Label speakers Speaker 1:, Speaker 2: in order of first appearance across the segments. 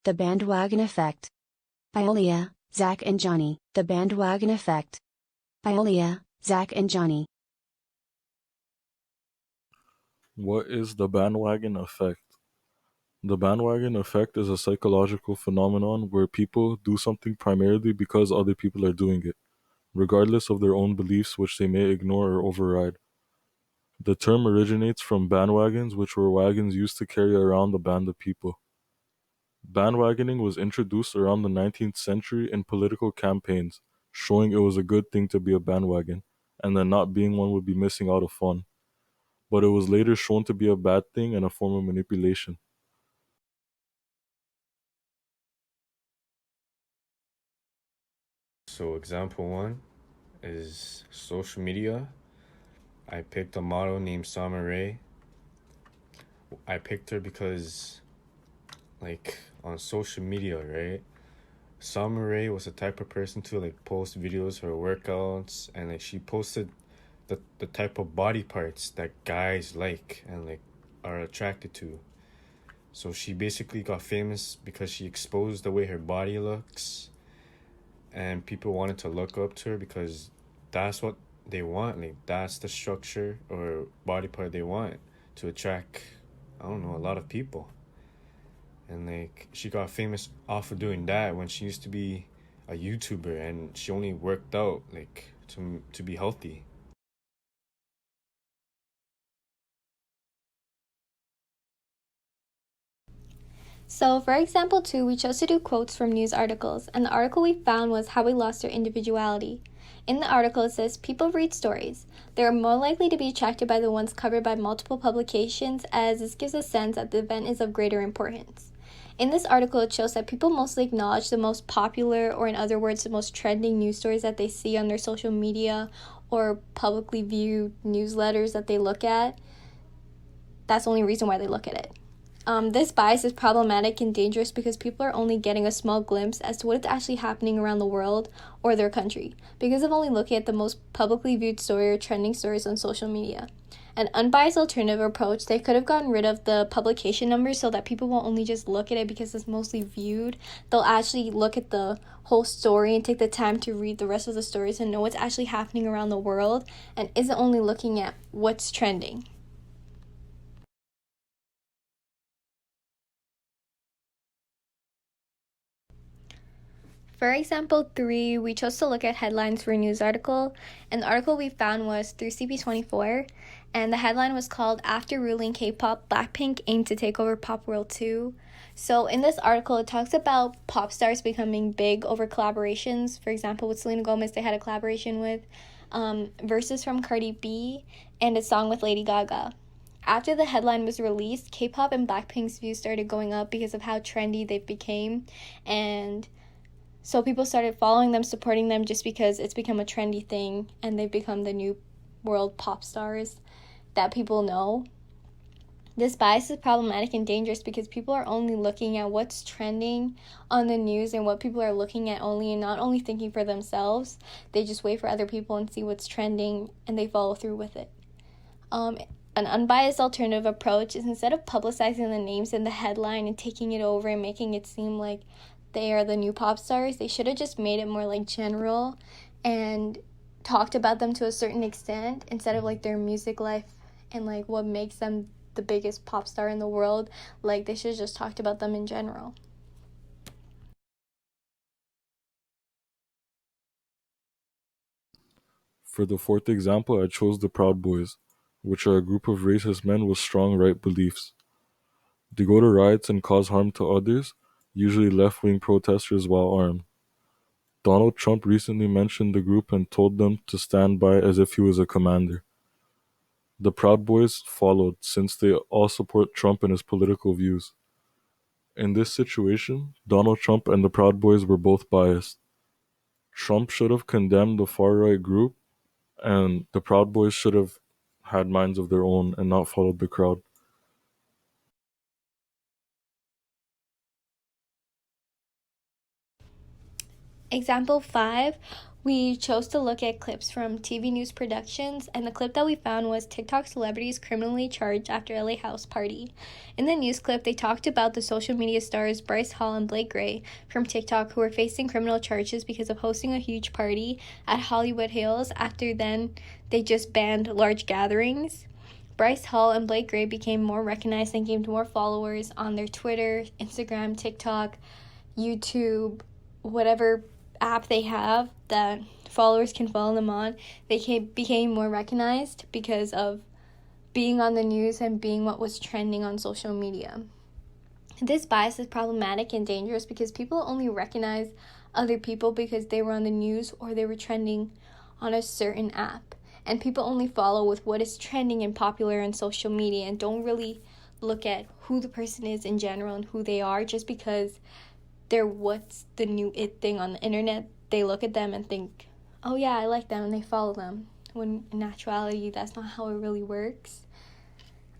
Speaker 1: The Bandwagon Effect. By Olia, Zach and Johnny. The Bandwagon Effect. By Olia, Zach and Johnny.
Speaker 2: What is the bandwagon effect? The bandwagon effect is a psychological phenomenon where people do something primarily because other people are doing it, regardless of their own beliefs, which they may ignore or override. The term originates from bandwagons, which were wagons used to carry around a band of people. Bandwagoning was introduced around the 19th century in political campaigns, showing it was a good thing to be a bandwagon, and that not being one would be missing out of fun. But it was later shown to be a bad thing and a form of manipulation.
Speaker 3: So example one is social media. I picked a model named Summer Rae. I picked her because like on social media, right? Summer Rae was the type of person to like post videos for workouts, and like she posted the type of body parts that guys like and like are attracted to. So she basically got famous because she exposed the way her body looks, and people wanted to look up to her because that's what they want. Like that's the structure or body part they want to attract, I don't know, a lot of people. And like she got famous off of doing that when she used to be a YouTuber, and she only worked out like to be healthy.
Speaker 4: So, for example 2, we chose to do quotes from news articles, and the article we found was How We Lost Our Individuality. In the article, it says, people read stories. They are more likely to be attracted by the ones covered by multiple publications, as this gives a sense that the event is of greater importance. In this article, it shows that people mostly acknowledge the most popular, or in other words, the most trending news stories that they see on their social media or publicly viewed newsletters that they look at. That's the only reason why they look at it. This bias is problematic and dangerous because people are only getting a small glimpse as to what is actually happening around the world or their country because of only looking at the most publicly viewed story or trending stories on social media. An unbiased alternative approach, they could have gotten rid of the publication numbers so that people won't only just look at it because it's mostly viewed. They'll actually look at the whole story and take the time to read the rest of the stories and know what's actually happening around the world and isn't only looking at what's trending. For example 3, we chose to look at headlines for a news article, and the article we found was through CP24, and the headline was called After Ruling K-pop, Blackpink Aim to Take Over Pop World 2. So in this article, it talks about pop stars becoming big over collaborations. For example, with Selena Gomez, they had a collaboration with Verses from Cardi B and a song with Lady Gaga. After the headline was released, K-pop and Blackpink's views started going up because of how trendy they became, and so people started following them, supporting them just because it's become a trendy thing and they've become the new world pop stars that people know. This bias is problematic and dangerous because people are only looking at what's trending on the news and what people are looking at only, and not only thinking for themselves. They just wait for other people and see what's trending and they follow through with it. An unbiased alternative approach is, instead of publicizing the names in the headline and taking it over and making it seem like they are the new pop stars, they should have just made it more like general and talked about them to a certain extent instead of like their music life and like what makes them the biggest pop star in the world. Like they should have just talked about them in general.
Speaker 2: For the fourth example, I chose the Proud Boys, which are a group of racist men with strong right beliefs. They go to riots and cause harm to others, usually left-wing protesters while armed. Donald Trump recently mentioned the group and told them to stand by as if he was a commander. The Proud Boys followed, since they all support Trump and his political views. In this situation, Donald Trump and the Proud Boys were both biased. Trump should have condemned the far-right group, and the Proud Boys should have had minds of their own and not followed the crowd.
Speaker 4: Example 5, We chose to look at clips from TV news productions, and the clip that we found was TikTok celebrities criminally charged after LA house party. In the news clip, they talked about the social media stars Bryce Hall and Blake Gray from TikTok who were facing criminal charges because of hosting a huge party at Hollywood Hills. After then, they just banned large gatherings. Bryce Hall and Blake Gray became more recognized and gained more followers on their Twitter, Instagram, TikTok, YouTube, whatever app they have that followers can follow them on. They became more recognized because of being on the news and being what was trending on social media. This bias is problematic and dangerous because people only recognize other people because they were on the news or they were trending on a certain app. And people only follow with what is trending and popular on social media and don't really look at who the person is in general and who they are just because they're what's the new it thing on the internet. They look at them and think, oh yeah, I like them, and they follow them. When in actuality, that's not how it really works.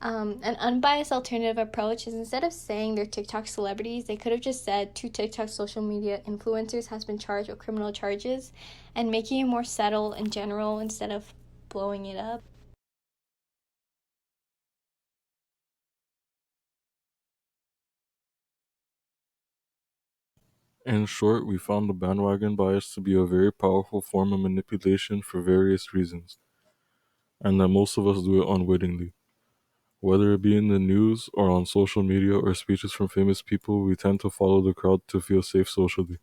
Speaker 4: An unbiased alternative approach is instead of saying they're TikTok celebrities, they could have just said 2 TikTok social media influencers has been charged with criminal charges and making it more subtle and general instead of blowing it up.
Speaker 2: In short, we found the bandwagon bias to be a very powerful form of manipulation for various reasons, and that most of us do it unwittingly. Whether it be in the news or on social media or speeches from famous people, we tend to follow the crowd to feel safe socially.